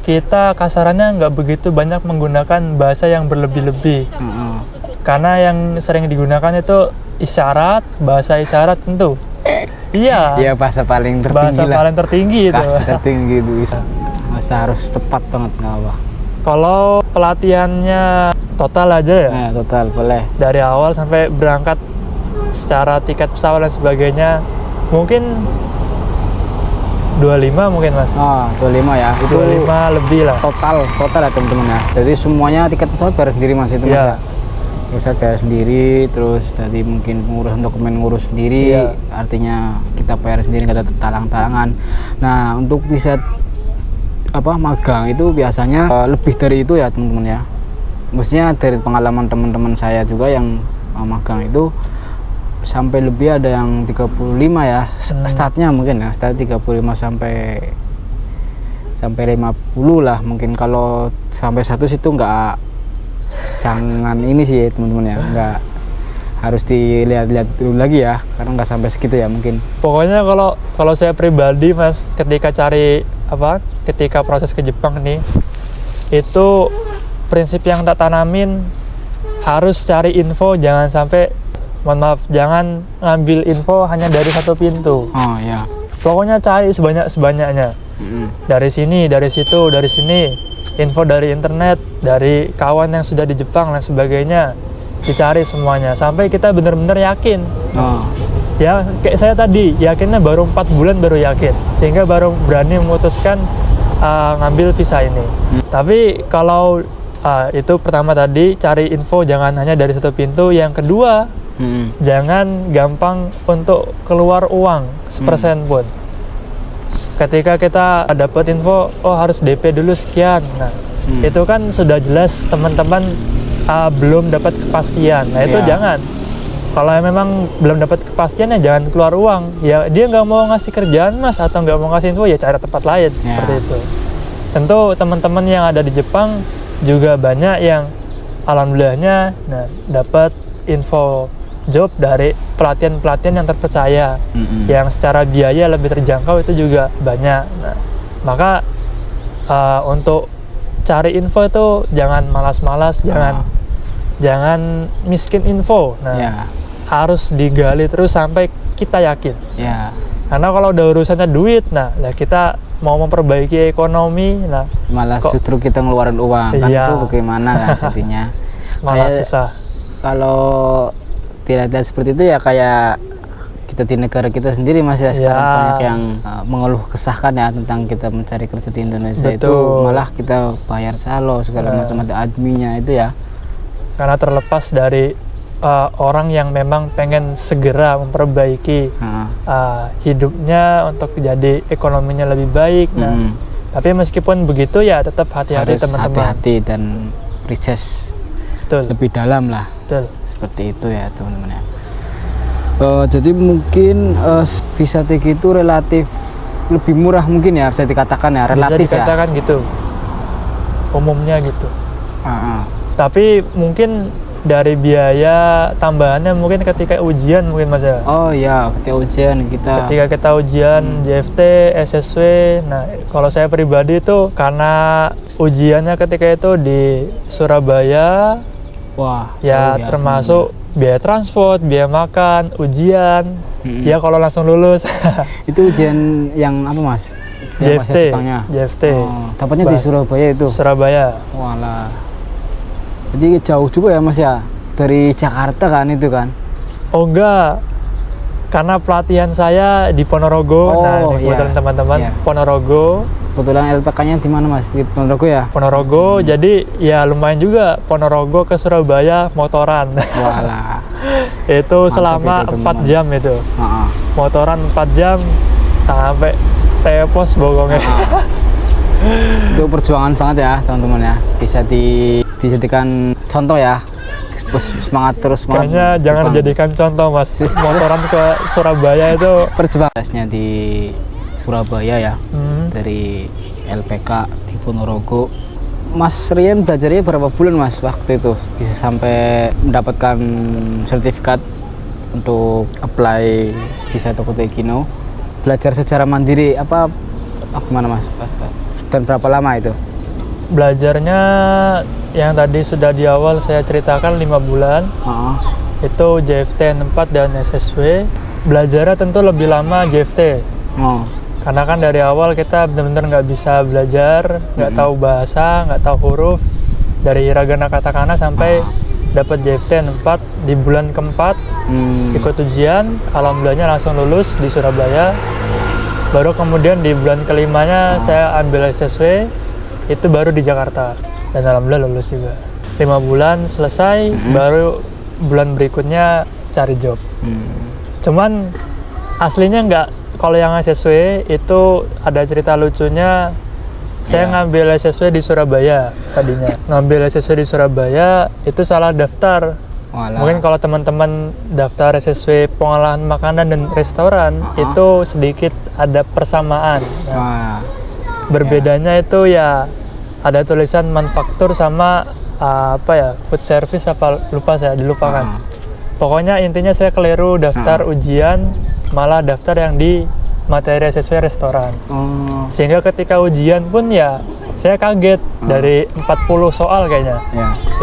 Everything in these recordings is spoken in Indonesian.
kita kasarannya nggak begitu banyak menggunakan bahasa yang berlebih-lebih. Karena yang sering digunakan itu isyarat, bahasa isyarat tentu. Iya. Iya, bahasa paling tertinggi Bahasa lah. paling tertinggi itu. Bahasa tertinggi itu bahasa harus tepat banget, nggak apa. Kalau pelatihannya total aja ya, Nah, total boleh. dari awal sampai berangkat secara tiket pesawat dan sebagainya, mungkin 25 mungkin mas. Oh, 25 ya. Itu 25 lebih lah. total ya teman-teman ya. Jadi semuanya tiket pesawat bayar sendiri mas itu mas Iya. ya. Pesawat bayar sendiri, terus tadi mungkin pengurus dokumen ngurus sendiri. Iya. Artinya kita bayar sendiri, nggak ada talang-talangan. Nah, untuk bisa magang itu biasanya lebih dari itu ya teman-teman ya. Maksudnya dari pengalaman teman-teman saya juga yang magang itu sampai lebih, ada yang 35 ya startnya mungkin ya, start 35 sampai 50 lah mungkin. Kalau sampai 100 itu enggak, jangan ini sih teman-teman ya, enggak, harus dilihat-lihat dulu lagi ya, karena nggak sampai segitu ya mungkin. Pokoknya kalau saya pribadi mas, ketika proses ke Jepang nih, itu prinsip yang tak tanamin harus cari info, jangan ngambil info hanya dari satu pintu. Oh ya. Pokoknya cari sebanyak-banyaknya. Dari sini, dari situ, dari sini, info dari internet, dari kawan yang sudah di Jepang dan sebagainya, dicari semuanya sampai kita benar-benar yakin. Ya kayak saya tadi, yakinnya baru 4 bulan baru yakin, sehingga baru berani memutuskan ngambil visa ini. Tapi kalau itu pertama tadi, cari info jangan hanya dari satu pintu. Yang kedua, jangan gampang untuk keluar uang sepersen pun. Ketika kita dapat info, oh harus DP dulu sekian. Nah, itu kan sudah jelas teman-teman belum dapat kepastian. Nah, itu jangan. Kalau memang belum dapat kepastian ya jangan keluar uang. Ya dia nggak mau ngasih kerjaan mas atau nggak mau ngasih info, ya cari tempat lain seperti itu. Tentu teman-teman yang ada di Jepang juga banyak yang alhamdulillahnya dapat info job dari pelatihan-pelatihan yang terpercaya, yang secara biaya lebih terjangkau, itu juga banyak. Nah, maka untuk cari info itu jangan malas-malas, jangan miskin info. Nah, harus digali terus sampai kita yakin. Karena kalau udah urusannya duit, kita mau memperbaiki ekonomi, malah justru kita ngeluarin uang, kan itu bagaimana kan jadinya. Malah susah. Kalau tidak seperti itu ya kayak kita di negara kita sendiri masih sekarang banyak yang mengeluh kesahkan ya tentang kita mencari kerja di Indonesia. Betul. Itu malah kita bayar salo segala macam, ada adminnya itu ya. Karena terlepas dari orang yang memang pengen segera memperbaiki hidupnya untuk jadi ekonominya lebih baik. Tapi meskipun begitu ya tetap hati-hati teman-teman. Hati-hati dan research lebih dalam lah. Betul. Seperti itu ya teman-teman ya. Jadi mungkin visa TG itu relatif lebih murah mungkin ya, bisa dikatakan ya, relatif bisa dikatakan ya. Gitu. Umumnya gitu. Tapi mungkin dari biaya tambahannya mungkin ketika ujian mungkin mas ya. Oh ya, ketika kita ujian JFT, SSW. Nah, kalau saya pribadi itu karena ujiannya ketika itu di Surabaya. Wah, ya termasuk biaya transport, biaya makan, ujian. Ya kalau langsung lulus. Itu ujian yang apa mas? JFT. Dapatnya di Surabaya itu. Surabaya. Walah. Jadi jauh juga ya mas ya, dari Jakarta kan itu kan? Oh enggak, karena pelatihan saya di Ponorogo. Kebetulan teman-teman Ponorogo. Kebetulan LPK-nya di mana mas? Di Ponorogo ya? Ponorogo, jadi ya lumayan juga Ponorogo ke Surabaya motoran. Walah. Itu selama 4 jam itu. Motoran 4 jam sampai tepos bogongnya. Itu perjuangan banget ya teman-teman ya, bisa dijadikan contoh ya, semangat terus. Kayaknya jangan dijadikan contoh mas, motoran ke Surabaya itu perjuangannya di Surabaya ya, dari LPK di Ponorogo. Mas Rian belajarnya berapa bulan mas waktu itu bisa sampai mendapatkan sertifikat untuk apply visa Tokoto Kino? Belajar secara mandiri apa gimana mas? Dan berapa lama itu? Belajarnya yang tadi sudah di awal saya ceritakan 5 bulan. Itu JFT N4 dan SSW. Belajarnya tentu lebih lama JFT. Karena kan dari awal kita benar-benar nggak bisa belajar, nggak tahu bahasa, nggak tahu huruf. Dari hiragana katakana sampai dapat JFT N4 di bulan keempat, ikut ujian, alhamdulillahnya langsung lulus di Surabaya. Baru kemudian di bulan kelimanya saya ambil SSW, itu baru di Jakarta. Dan alhamdulillah lulus juga. 5 bulan selesai, baru bulan berikutnya cari job. Cuman aslinya nggak, kalau yang SSW itu ada cerita lucunya. Saya ngambil SSW di Surabaya tadinya. Ngambil SSW di Surabaya itu salah daftar. Mungkin kalau teman-teman daftar SSW pengolahan makanan dan restoran itu sedikit ada persamaan. Nah, berbedanya itu ya ada tulisan manufaktur sama food service, apa lupa saya, dilupakan. Pokoknya intinya saya keliru daftar ujian, malah daftar yang di materi SSW restoran. Sehingga ketika ujian pun ya saya kaget dari 40 soal kayaknya.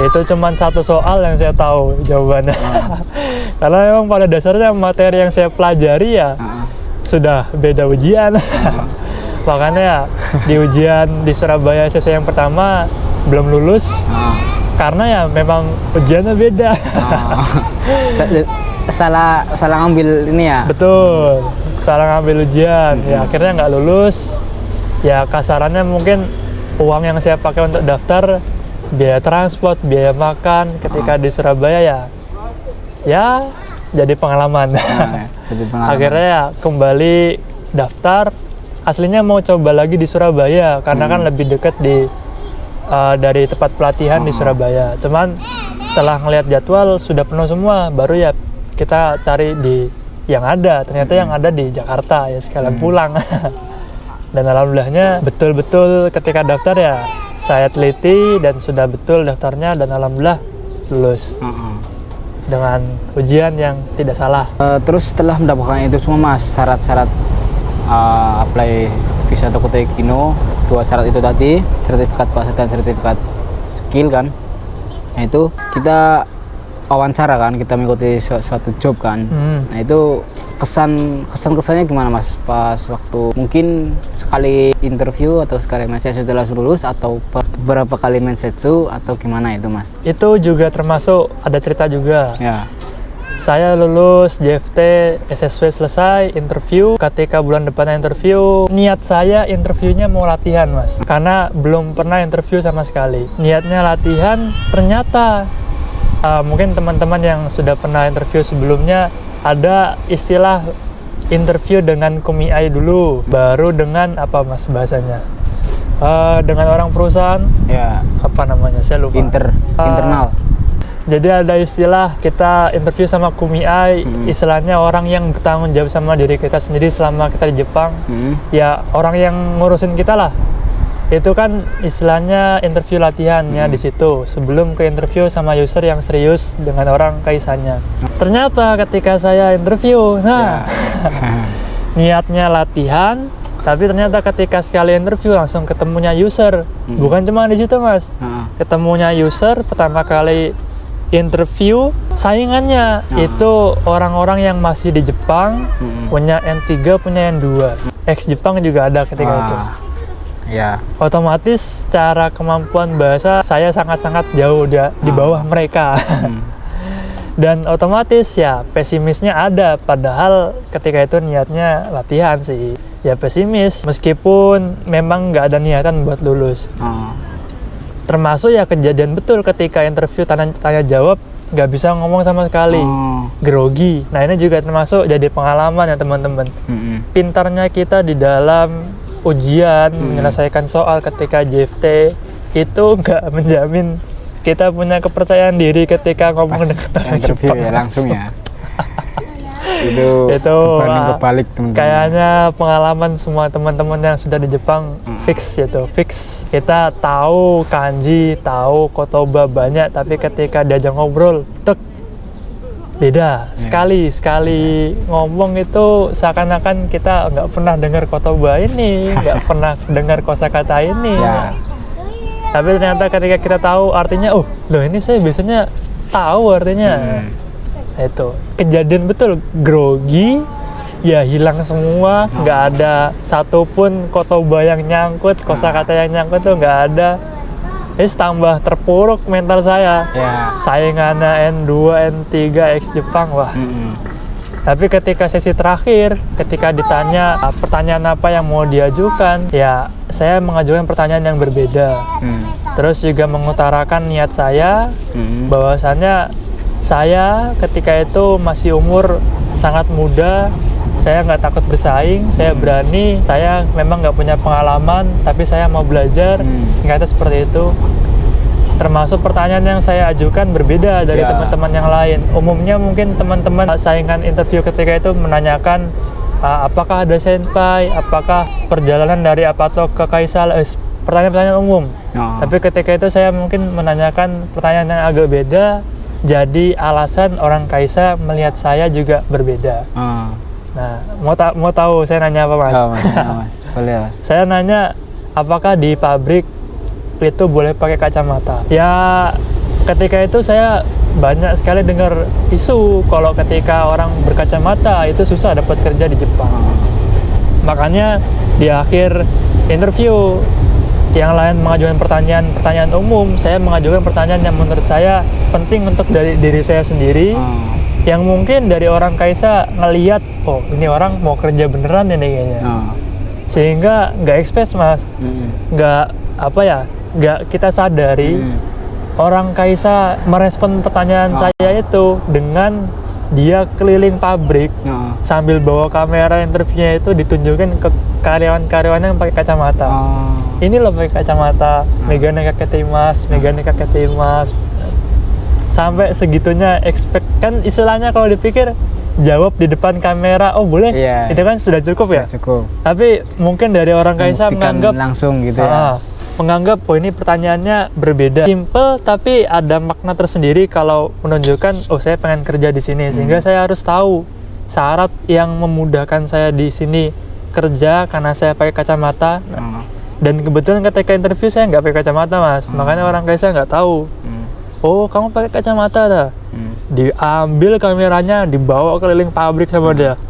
Itu cuma 1 soal yang saya tahu jawabannya. Karena memang pada dasarnya materi yang saya pelajari ya sudah beda ujian. Makanya ya, di ujian di Surabaya SSW yang pertama belum lulus. Karena ya memang ujiannya beda. Salah ngambil ini ya. Betul, salah ngambil ujian. Ya akhirnya nggak lulus. Ya kasarannya mungkin uang yang saya pakai untuk daftar, biaya transport, biaya makan ketika di Surabaya ya jadi pengalaman. Akhirnya ya kembali daftar. Aslinya mau coba lagi di Surabaya karena kan lebih dekat dari tempat pelatihan di Surabaya. Cuman setelah ngelihat jadwal sudah penuh semua, baru ya kita cari di yang ada. Ternyata yang ada di Jakarta, ya sekalian pulang. Dan alhamdulillahnya betul-betul ketika daftar ya saya teliti dan sudah betul daftarnya, dan alhamdulillah lulus dengan ujian yang tidak salah. Terus setelah mendapatkan itu semua Mas, syarat-syarat apply visa Tokopedia Kino, 2 syarat itu tadi, sertifikat bahasa dan sertifikat skill kan. Nah itu kita wawancara kan, kita mengikuti suatu job kan. Nah itu kesannya gimana Mas pas waktu mungkin sekali interview atau sekali message setelah lulus, atau beberapa kali message atau gimana itu Mas? Itu juga termasuk ada cerita juga. Saya lulus JFT, SSW selesai, interview. Ketika bulan depannya interview, niat saya interviewnya mau latihan Mas, karena belum pernah interview sama sekali. Niatnya latihan, ternyata mungkin teman-teman yang sudah pernah interview sebelumnya ada istilah interview dengan kumiai dulu, baru dengan apa Mas bahasanya? Dengan orang perusahaan? Apa namanya? Saya lupa. Internal. Jadi ada istilah kita interview sama kumiai, istilahnya orang yang bertanggung jawab sama diri kita sendiri selama kita di Jepang. Ya orang yang ngurusin kita lah. Itu kan istilahnya interview latihannya di situ, sebelum ke interview sama user yang serius dengan orang kaisannya. Ternyata ketika saya interview, niatnya latihan, tapi ternyata ketika sekali interview langsung ketemunya user. Bukan cuma di situ Mas, ketemunya user pertama kali interview, saingannya itu orang-orang yang masih di Jepang, punya N3, punya N2, ex Jepang juga ada ketika itu. Otomatis secara kemampuan bahasa saya sangat-sangat jauh di bawah mereka. Dan otomatis ya pesimisnya ada, padahal ketika itu niatnya latihan sih. Ya pesimis, meskipun memang nggak ada niatan buat lulus. Termasuk ya kejadian betul ketika interview tanya jawab nggak bisa ngomong sama sekali, grogi. Nah ini juga termasuk jadi pengalaman ya teman-teman. Pintarnya kita di dalam ujian menyelesaikan soal ketika JFT itu nggak menjamin kita punya kepercayaan diri ketika ngomong dengan orang Jepang ya, langsung ya. itu kebalik teman-teman. Kayaknya pengalaman semua teman-teman yang sudah di Jepang fix. Kita tahu kanji, tahu kotoba banyak, tapi ketika diajak ngobrol beda. Sekali ngomong itu seakan-akan kita nggak pernah dengar kotoba ini, nggak pernah dengar kosakata ini. Tapi ternyata ketika kita tahu artinya, oh loh ini saya biasanya tahu artinya. Itu kejadian betul, grogi, ya hilang semua, nggak ada satupun kotoba yang nyangkut, kosakata yang nyangkut tuh nggak ada. Tambah terpuruk mental saya. Saingannya N2, N3, X Jepang, wah. Tapi ketika sesi terakhir, ketika ditanya pertanyaan apa yang mau diajukan, ya saya mengajukan pertanyaan yang berbeda. Terus juga mengutarakan niat saya, bahwasannya saya ketika itu masih umur sangat muda, saya nggak takut bersaing, saya berani, saya memang nggak punya pengalaman, tapi saya mau belajar, singkatnya seperti itu. Termasuk pertanyaan yang saya ajukan berbeda dari teman-teman yang lain. Umumnya mungkin teman-teman saingan interview ketika itu menanyakan apakah ada senpai, apakah perjalanan dari Apato ke Kaisal, pertanyaan-pertanyaan umum. Tapi ketika itu saya mungkin menanyakan pertanyaan yang agak beda, jadi alasan orang Kaisa melihat saya juga berbeda. Nah, mau tahu saya nanya apa, Mas? Mas. Boleh, Mas. Saya nanya apakah di pabrik itu boleh pakai kacamata. Ya, ketika itu saya banyak sekali dengar isu kalau ketika orang berkacamata itu susah dapat kerja di Jepang. Makanya di akhir interview yang lain mengajukan pertanyaan umum, saya mengajukan pertanyaan yang menurut saya penting untuk dari diri saya sendiri. Yang mungkin dari orang Kaisa ngelihat, oh ini orang mau kerja beneran ini kayaknya. Sehingga nggak expect, Mas. Nggak kita sadari orang Kaisa merespon pertanyaan saya itu dengan dia keliling pabrik sambil bawa kamera interviewnya itu ditunjukin ke karyawan-karyawan yang pakai kacamata. Ini loh pakai kacamata, megane kaketimas, megane kaketimas. Sampai segitunya expect, kan istilahnya kalau dipikir jawab di depan kamera, oh boleh, itu kan sudah cukup ya. Cukup. Tapi mungkin dari orang Kaisa menganggap langsung gitu ya. Menganggap oh ini pertanyaannya berbeda, simple tapi ada makna tersendiri kalau menunjukkan oh saya pengen kerja di sini, sehingga saya harus tahu syarat yang memudahkan saya di sini kerja karena saya pakai kacamata. Dan kebetulan ketika interview saya nggak pakai kacamata, Mas, makanya orang Kaisa nggak tahu. Oh kamu pakai kacamata dah. Diambil kameranya, dibawa keliling pabrik sama dia.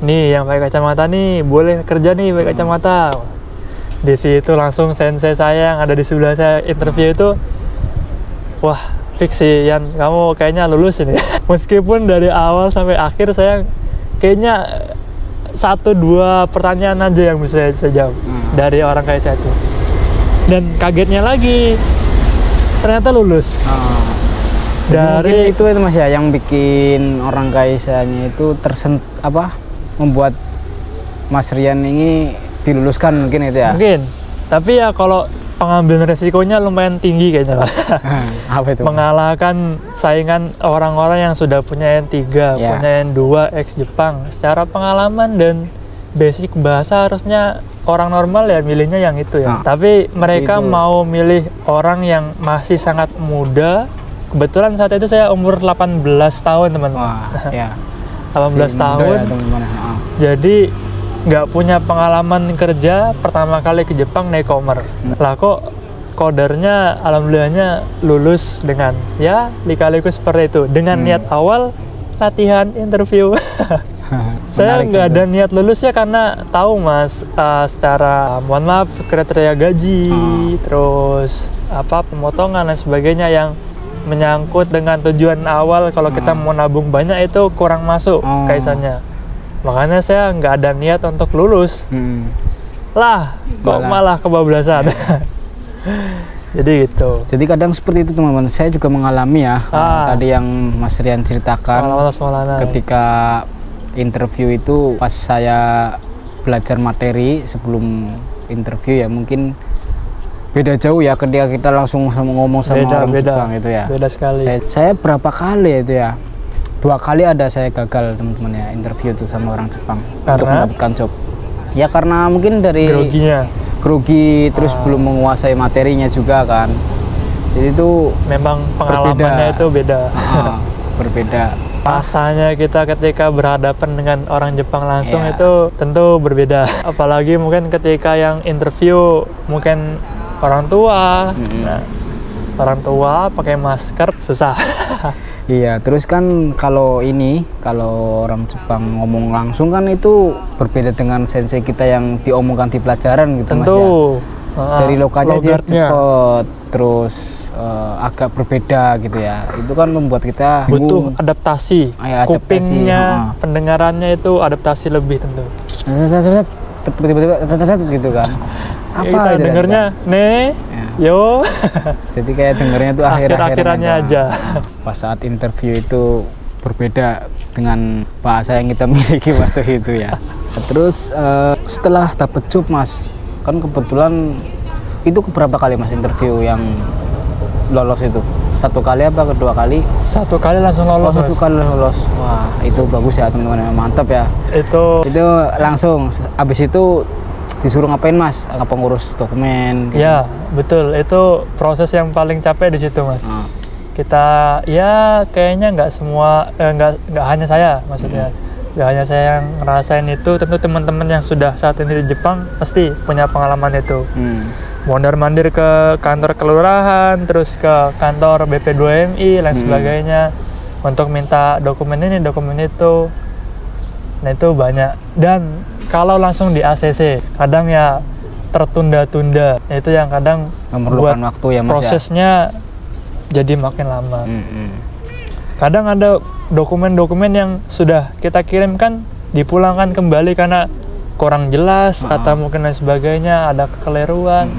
Nih yang pakai kacamata nih boleh kerja nih pakai kacamata. Di situ langsung sensei saya yang ada di sebelah saya interview itu, wah fix sih Yan, kamu kayaknya lulus ini. Meskipun dari awal sampai akhir saya kayaknya 1-2 pertanyaan aja yang bisa saya jawab dari orang kayak saya itu. Dan kagetnya lagi ternyata lulus. Dari itu Mas ya yang bikin orang Kaisanya itu membuat Mas Rian ini diluluskan mungkin itu ya. Mungkin. Tapi ya kalau pengambilan resikonya lumayan tinggi kayaknya. Apa itu? Mengalahkan saingan orang-orang yang sudah punya N3, punya N2 X Jepang. Secara pengalaman dan basic bahasa harusnya orang normal ya milihnya yang itu ya. Tapi mereka mau milih orang yang masih sangat muda. Kebetulan saat itu saya umur 18 tahun, teman-teman. 18 tahun. Ya, jadi nggak punya pengalaman kerja, pertama kali ke Jepang naik komer. Lah kok kodernya alhamdulillahnya lulus dengan ya lika-liku seperti itu. Dengan niat awal latihan interview. Saya nggak ada niat lulus ya karena tahu, Mas, secara mohon maaf kriteria gaji, terus pemotongan dan sebagainya yang menyangkut dengan tujuan awal kalau kita mau nabung banyak itu kurang masuk Kaisanya. Makanya saya nggak ada niat untuk lulus. Lah, kok malah kebablasan. Jadi gitu. Jadi kadang seperti itu teman-teman. Saya juga mengalami ya. Tadi yang Mas Rian ceritakan ketika interview itu pas saya belajar materi sebelum interview ya mungkin beda jauh ya ketika kita langsung ngomong sama orang Jepang itu ya. Beda sekali. Saya berapa kali itu ya? 2 kali ada saya gagal teman-teman ya interview itu sama orang Jepang untuk mendapatkan job. Ya karena mungkin dari grogi terus belum menguasai materinya juga kan. Jadi itu memang pengalamannya itu beda. Berbeda. Rasanya kita ketika berhadapan dengan orang Jepang langsung itu tentu berbeda. Apalagi mungkin ketika yang interview mungkin orang tua. Nah, orang tua pakai masker susah. Iya, terus kan kalau orang Jepang ngomong langsung kan itu berbeda dengan sensei kita yang diomongkan di pelajaran gitu Mas ya. Tentu. Dari logatnya dia Logatnya. cepet, terus agak berbeda gitu ya. Itu kan membuat kita Butuh bingung. adaptasi. Adaptasi, Kupingnya, pendengarannya itu adaptasi lebih tentu. Tiba-tiba gitu kan. Apa Kita itu dengernya ne, Ya. yo, Jadi kayak dengernya tuh akhir-akhirannya aja. Pas saat interview itu berbeda dengan bahasa yang kita miliki waktu itu ya. Terus setelah dapet job Mas, kan kebetulan itu berapa kali Mas interview yang lolos itu? Satu kali apa kedua kali? Satu kali langsung Oh, lolos. satu Mas. kali lolos. Wah, itu bagus ya teman-teman, mantap ya. Itu Itu langsung abis itu disuruh ngapain Mas? Apa ngurus dokumen? gitu? ya betul. Itu proses yang paling capek di situ Mas. Ah, Kita ya kayaknya nggak semua, nggak hanya saya maksudnya. Nggak hanya saya yang ngerasain itu. Tentu teman-teman yang sudah saat ini di Jepang pasti punya pengalaman itu. Mondar-mandir ke kantor kelurahan, terus ke kantor BP2MI, lain sebagainya untuk minta dokumen ini, dokumen itu. Nah itu banyak. Dan kalau langsung di ACC, kadang ya tertunda-tunda. Nah, itu yang kadang memerlukan buat waktu ya Mas prosesnya jadi makin lama. ya. Kadang ada dokumen-dokumen yang sudah kita kirimkan dipulangkan kembali karena kurang jelas atau mungkin lain sebagainya, ada kekeliruan.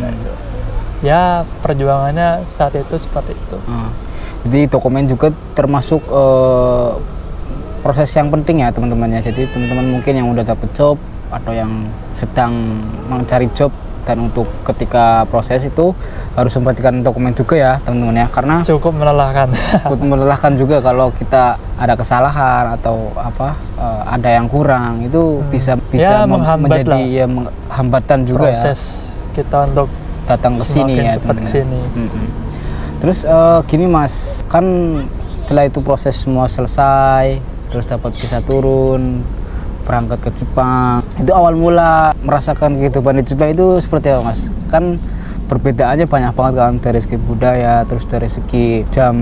Ya perjuangannya saat itu seperti itu. Jadi dokumen juga termasuk proses yang penting ya teman-teman ya. Jadi teman-teman mungkin yang udah dapet job atau yang sedang mencari job dan untuk ketika proses itu harus memperhatikan dokumen juga ya teman-teman ya, karena Cukup melelahkan. cukup melelahkan juga kalau kita ada kesalahan atau apa ada yang kurang itu bisa Ya, menghambat menjadi lah. ya hambatan juga ya Proses kita untuk datang ke sini semakin ya cepat ke teman-teman. sini. Terus gini Mas, kan setelah itu proses semua selesai, terus dapat visa turun, berangkat ke Jepang. Itu awal mula merasakan kehidupan di Jepang itu seperti apa Mas? Kan perbedaannya banyak banget kan, dari segi budaya, terus dari segi jam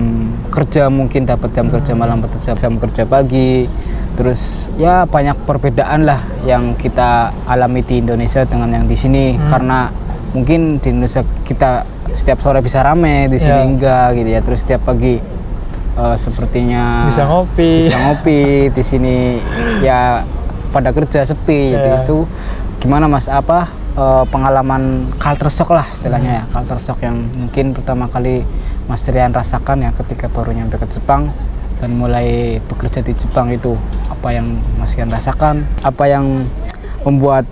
kerja, mungkin dapat jam kerja malam, dapat jam kerja pagi. Terus ya banyak perbedaan lah yang kita alami di Indonesia dengan yang di sini, karena mungkin di Indonesia kita setiap sore bisa rame, di sini Ya. enggak gitu ya. Terus setiap pagi sepertinya Bisa ngopi. di sini ya pada kerja sepi. Jadi Ya. itu gimana Mas, apa pengalaman culture shock lah istilahnya ya, culture shock yang mungkin pertama kali Mas Trian rasakan ya ketika baru nyampe ke Jepang dan mulai bekerja di Jepang. Itu apa yang Mas Trian rasakan, apa yang membuat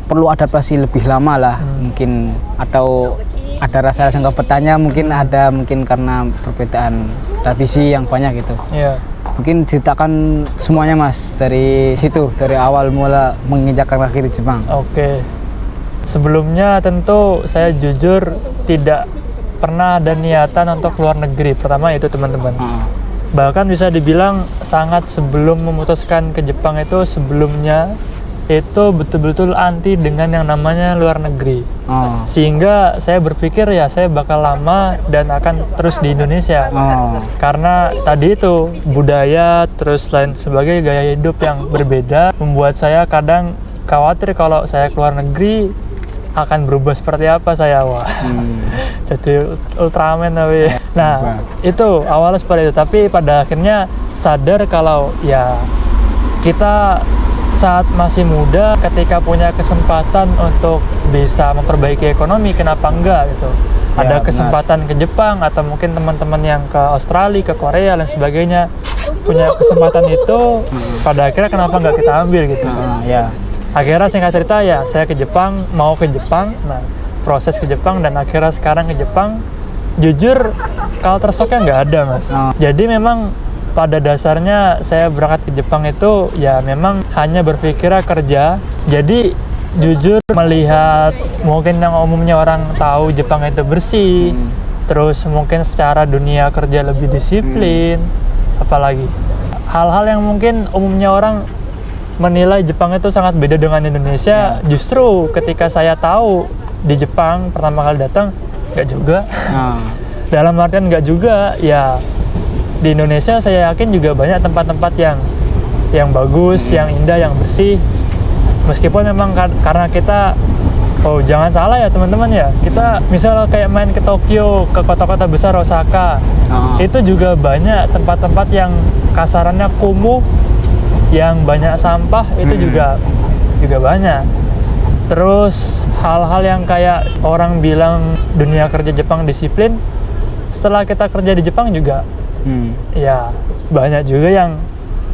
perlu adaptasi lebih lama lah mungkin, atau ada rasa nggak bertanya, mungkin ada, mungkin karena perbedaan tradisi yang banyak gitu. Ya. Mungkin ceritakan semuanya Mas dari situ, dari awal mula menginjakkan kaki di Jepang. Oke. Sebelumnya tentu saya jujur tidak pernah ada niatan untuk keluar negeri. Pertama itu teman-teman. Bahkan bisa dibilang sangat sebelum memutuskan ke Jepang itu, sebelumnya itu betul-betul anti dengan yang namanya luar negeri. Sehingga saya berpikir ya saya bakal lama dan akan terus di Indonesia. Karena tadi itu budaya terus lain sebagai gaya hidup yang berbeda membuat saya kadang khawatir kalau saya keluar negeri akan berubah seperti apa saya. Wah. Jadi Ultraman tapi. Nah, itu awalnya seperti itu, tapi pada akhirnya sadar kalau ya kita saat masih muda, ketika punya kesempatan untuk bisa memperbaiki ekonomi, kenapa enggak gitu. Ada benar. kesempatan ke Jepang atau mungkin teman-teman yang ke Australia, ke Korea dan sebagainya punya kesempatan itu, pada akhirnya kenapa enggak kita ambil gitu. Ya. Akhirnya singkat cerita ya saya ke Jepang, mau ke Jepang, nah proses ke Jepang dan akhirnya sekarang ke Jepang, jujur culture shock-nya nggak ada Mas. Jadi memang pada dasarnya saya berangkat ke Jepang itu ya memang hanya berpikir kerja. Jadi jujur melihat mungkin yang umumnya orang tahu Jepang itu bersih, terus mungkin secara dunia kerja lebih disiplin, apalagi hal-hal yang mungkin umumnya orang menilai Jepang itu sangat beda dengan Indonesia. Justru ketika saya tahu di Jepang pertama kali datang, nggak juga. Ah. Dalam artian nggak juga, ya di Indonesia saya yakin juga banyak tempat-tempat yang bagus, yang indah, yang bersih. Meskipun memang karena kita, oh jangan salah ya teman-teman ya, kita misal kayak main ke Tokyo, ke kota-kota besar Osaka, itu juga banyak tempat-tempat yang kasarannya kumuh, yang banyak sampah, itu juga banyak. Terus hal-hal yang kayak orang bilang dunia kerja Jepang disiplin, setelah kita kerja di Jepang juga ya banyak juga yang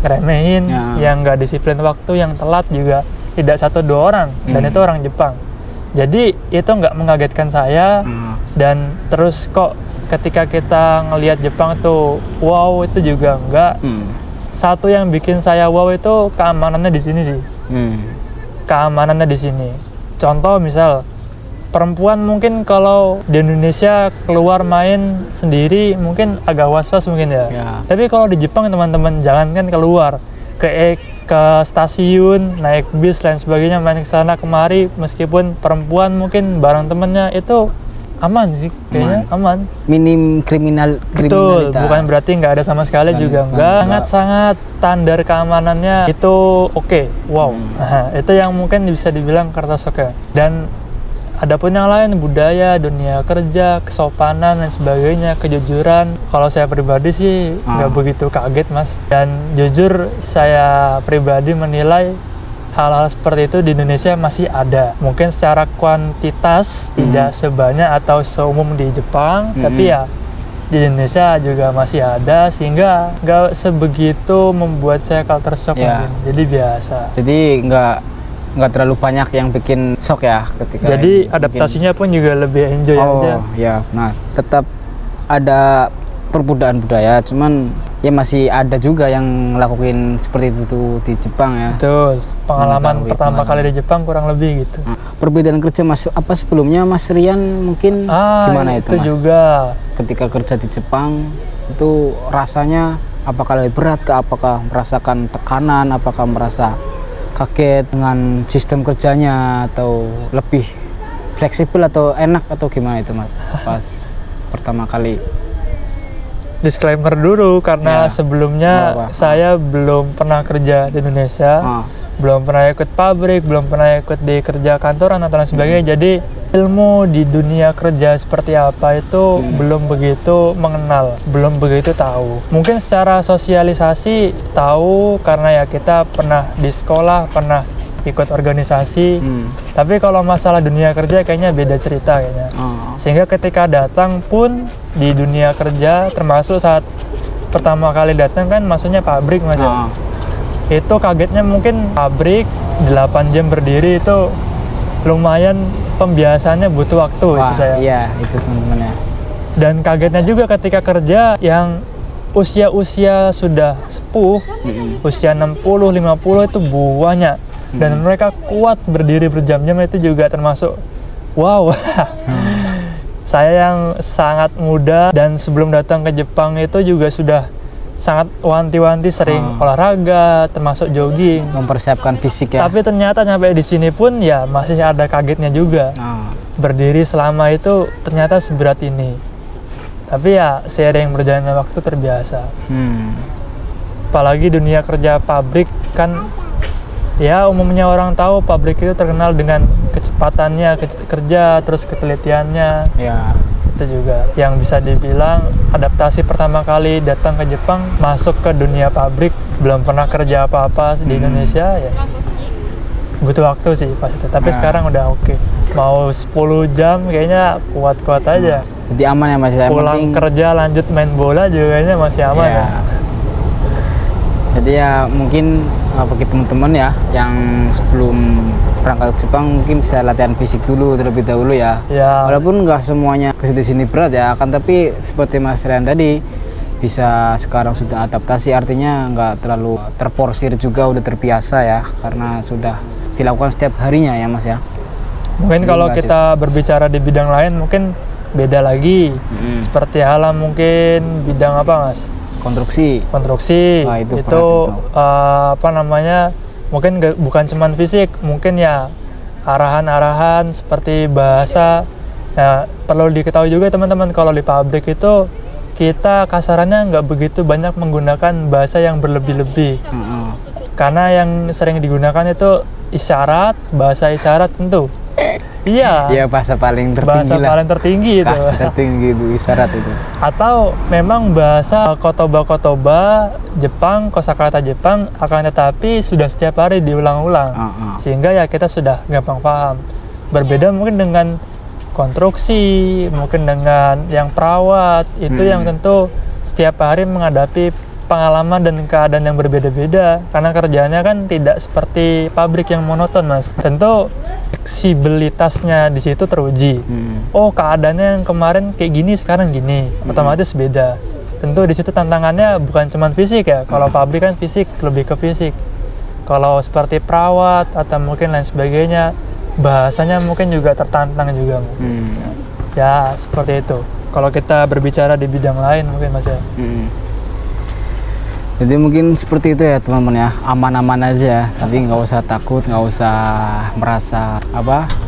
ngeremehin, yang nggak disiplin waktu, yang telat juga tidak 1-2 orang, dan itu orang Jepang. Jadi itu nggak mengagetkan saya, dan terus kok ketika kita ngelihat Jepang tuh wow, itu juga enggak. Satu yang bikin saya wow itu keamanannya di sini sih. Keamanannya di sini. Contoh misal perempuan mungkin kalau di Indonesia keluar main sendiri mungkin agak was-was mungkin ya. Tapi kalau di Jepang teman-teman jangankan keluar ke stasiun, naik bis lain sebagainya, main ke sana kemari, meskipun perempuan mungkin bareng temennya, itu aman sih kayaknya, aman. Minim kriminalitas. Betul, bukan berarti nggak ada sama sekali juga enggak. Sangat standar keamanannya itu oke. Wow. Nah, itu yang mungkin bisa dibilang Kartasok. Dan adapun yang lain, budaya, dunia kerja, kesopanan dan sebagainya, kejujuran, kalau saya pribadi sih nggak begitu kaget mas. Dan jujur saya pribadi menilai hal-hal seperti itu di Indonesia masih ada. Mungkin secara kuantitas tidak sebanyak atau seumum di Jepang, tapi ya di Indonesia juga masih ada, sehingga nggak sebegitu membuat saya culture shock mungkin. Jadi biasa. Jadi nggak terlalu banyak yang bikin shock ya ketika. Jadi adaptasinya pun juga lebih enjoy aja. Ya, nah tetap ada perbedaan budaya, cuman ya masih ada juga yang ngelakuin seperti itu tuh di Jepang ya. Betul. Pengalaman pertama kali di Jepang kurang lebih gitu. Perbedaan kerja Mas apa sebelumnya Mas Rian mungkin gimana itu Mas? Juga ketika kerja di Jepang itu rasanya apakah lebih berat, apakah merasakan tekanan, apakah merasa kaget dengan sistem kerjanya, atau lebih fleksibel atau enak, atau gimana itu Mas pas pertama kali? Disclaimer dulu karena sebelumnya saya belum pernah kerja di Indonesia, belum pernah ikut pabrik, belum pernah ikut di kerja kantoran atau lain sebagainya. Jadi ilmu di dunia kerja seperti apa itu belum begitu mengenal, belum begitu tahu. Mungkin secara sosialisasi tahu karena ya kita pernah di sekolah, pernah ikut organisasi. Tapi kalau masalah dunia kerja kayaknya beda cerita kayaknya. Sehingga ketika datang pun di dunia kerja, termasuk saat pertama kali datang kan maksudnya pabrik mas ya. Itu kagetnya mungkin pabrik 8 jam berdiri itu lumayan, pembiasaannya butuh waktu. Itu saya. Iya, itu teman-teman ya. Dan kagetnya juga ketika kerja yang usia-usia sudah sepuh, usia 60, 50 itu banyak. Dan mereka kuat berdiri berjam-jam, itu juga termasuk wow. Saya yang sangat muda dan sebelum datang ke Jepang itu juga sudah sangat wanti-wanti sering olahraga, termasuk jogging, mempersiapkan fisik ya. Tapi ternyata sampai di sini pun ya masih ada kagetnya juga. Berdiri selama itu ternyata seberat ini. Tapi ya seiring berjalannya waktu terbiasa. Apalagi dunia kerja pabrik kan, ya umumnya orang tahu pabrik itu terkenal dengan kecepatannya kerja, terus ketelitiannya. Ya. Itu juga yang bisa dibilang adaptasi pertama kali datang ke Jepang, masuk ke dunia pabrik, belum pernah kerja apa-apa di Indonesia ya. Butuh waktu sih pas itu, tapi sekarang udah oke. Mau 10 jam kayaknya kuat-kuat aja. Jadi aman ya Mas ya. Pulang kerja lanjut main bola juga kayaknya masih aman ya. Jadi ya mungkin bagi teman-teman ya yang sebelum berangkat ke Jepang mungkin bisa latihan fisik dulu terlebih dahulu ya. Walaupun nggak semuanya ke sini berat ya, akan tapi seperti Mas Rian tadi bisa sekarang sudah adaptasi, artinya nggak terlalu terporsir juga, udah terbiasa ya karena sudah dilakukan setiap harinya ya Mas ya. Mungkin kalau kita berbicara di bidang lain mungkin beda lagi. Seperti halnya mungkin bidang apa Mas? Konstruksi. Wah, itu apa namanya, mungkin bukan cuman fisik, mungkin ya arahan-arahan seperti bahasa. Nah, perlu diketahui juga teman-teman, kalau di pabrik itu kita kasarannya nggak begitu banyak menggunakan bahasa yang berlebih-lebih. Karena yang sering digunakan itu isyarat, bahasa isyarat tentu. Iya. Iya, bahasa paling tertinggi Bahasa lah. paling tertinggi itu. Kasta tertinggi itu isyarat itu. Atau memang bahasa kotoba-kotoba Jepang, kosakata Jepang, akan tetapi sudah setiap hari diulang-ulang. Sehingga ya kita sudah gampang paham. Berbeda mungkin dengan konstruksi, mungkin dengan yang perawat, itu yang tentu setiap hari menghadapi pengalaman dan keadaan yang berbeda-beda, karena kerjaannya kan tidak seperti pabrik yang monoton, Mas. Tentu fleksibilitasnya di situ teruji. Oh, keadaannya yang kemarin kayak gini, sekarang gini, otomatis beda. Tentu di situ tantangannya bukan cuma fisik ya. Kalau pabrik kan fisik, lebih ke fisik. Kalau seperti perawat atau mungkin lain sebagainya, bahasanya mungkin juga tertantang juga. Ya, seperti itu. Kalau kita berbicara di bidang lain mungkin, Mas ya. Jadi mungkin seperti itu ya teman-teman ya, aman-aman aja, tapi nggak usah takut, nggak usah merasa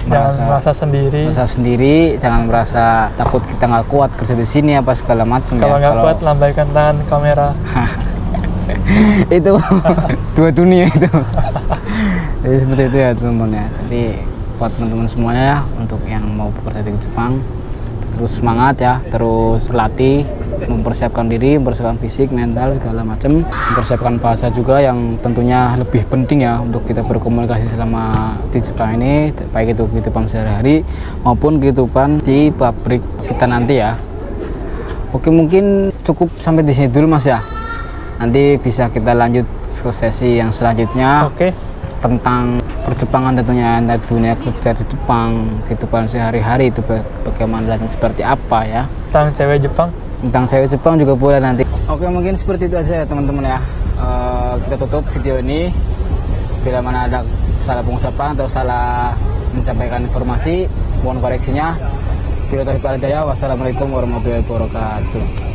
Jangan merasa sendiri. jangan merasa takut kita nggak kuat kerja di sini apa segala macam. Kalau nggak kuat, lambaikan tangan kamera. Itu dua dunia itu. Jadi seperti itu ya teman-teman ya. Jadi buat teman-teman semuanya ya, untuk yang mau bekerja di Jepang, terus semangat ya, terus latih, mempersiapkan diri, mempersiapkan fisik, mental, segala macam, mempersiapkan bahasa juga yang tentunya lebih penting ya untuk kita berkomunikasi selama di Jepang ini, baik itu kehidupan sehari-hari maupun kehidupan di pabrik kita nanti ya. Oke, mungkin cukup sampai di sini dulu Mas ya. Nanti bisa kita lanjut ke sesi yang selanjutnya. Oke. Tentang perjepangan tentunya, dunia kerja di Jepang, kehidupan sehari-hari itu bagaimana dan seperti apa ya. Tentang cewek Jepang. Tentang cewek Jepang juga boleh nanti. Oke, mungkin seperti itu aja ya teman-teman ya. Kita tutup video ini. Bila mana ada salah pengucapan atau salah menyampaikan informasi, mohon koreksinya. Wassalamualaikum warahmatullahi wabarakatuh.